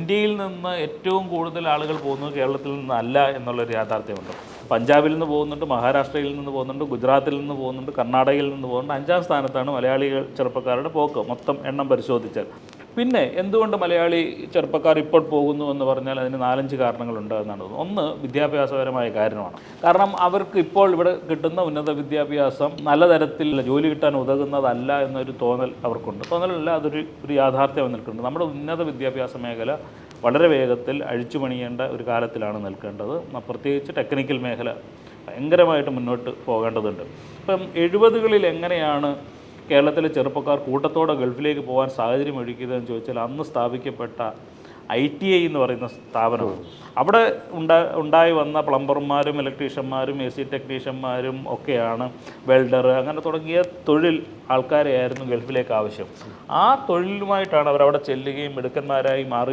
ഇന്ത്യയിൽ നിന്ന് ഏറ്റവും കൂടുതൽ ആളുകൾ പോകുന്നത് കേരളത്തിൽ നിന്നല്ല എന്നുള്ളൊരു യാഥാർത്ഥ്യമുണ്ട്. പഞ്ചാബിൽ നിന്ന് പോകുന്നുണ്ട്, മഹാരാഷ്ട്രയിൽ നിന്ന് പോകുന്നുണ്ട്, ഗുജറാത്തിൽ നിന്ന് പോകുന്നുണ്ട്, കർണാടകയിൽ നിന്ന് പോകുന്നുണ്ട്. 5-ാം സ്ഥാനത്താണ് മലയാളികൾ ചെറുപ്പക്കാരുടെ പോക്ക് മൊത്തം എണ്ണം പരിശോധിച്ചാൽ. പിന്നെ എന്തുകൊണ്ട് മലയാളി ചെറുപ്പക്കാർ ഇപ്പോൾ പോകുന്നു എന്ന് പറഞ്ഞാൽ അതിന് 4-5 കാരണങ്ങളുണ്ട് എന്നാണ്. ഒന്ന് വിദ്യാഭ്യാസപരമായ കാരണമാണ്. കാരണം അവർക്ക് ഇപ്പോൾ ഇവിടെ കിട്ടുന്ന ഉന്നത വിദ്യാഭ്യാസം നല്ല തരത്തിൽ ജോലി കിട്ടാൻ ഉതകുന്നതല്ല എന്നൊരു തോന്നൽ അവർക്കുണ്ട്. തോന്നലല്ല, അതൊരു യാഥാർത്ഥ്യം നിൽക്കുന്നുണ്ട്. നമ്മുടെ ഉന്നത വിദ്യാഭ്യാസ മേഖല വളരെ വേഗത്തിൽ അഴിച്ചുപണിയേണ്ട ഒരു കാലത്തിലാണ് നിൽക്കേണ്ടത്. പ്രത്യേകിച്ച് ടെക്നിക്കൽ മേഖല ഭയങ്കരമായിട്ട് മുന്നോട്ട് പോകേണ്ടതുണ്ട്. ഇപ്പം 70കളിൽ എങ്ങനെയാണ് കേരളത്തിലെ ചെറുപ്പക്കാർ കൂട്ടത്തോടെ ഗൾഫിലേക്ക് പോകാൻ സാഹചര്യം ഒരുക്കിയതെന്ന് ചോദിച്ചാൽ അന്ന് സ്ഥാപിക്കപ്പെട്ട ITI എന്ന് പറയുന്ന സ്ഥാപനമാണ്. അവിടെ ഉണ്ടായി വന്ന പ്ലംബർമാരും ഇലക്ട്രീഷ്യന്മാരും AC ടെക്നീഷ്യന്മാരും ഒക്കെയാണ് വെൽഡർ അങ്ങനെ തുടങ്ങിയ തൊഴിൽ ആൾക്കാരെയായിരുന്നു ഗൾഫിലേക്ക് ആവശ്യം. ആ തൊഴിലുമായിട്ടാണ് അവരവിടെ ചെല്ലുകയും മിടുക്കന്മാരായി മാറുകയും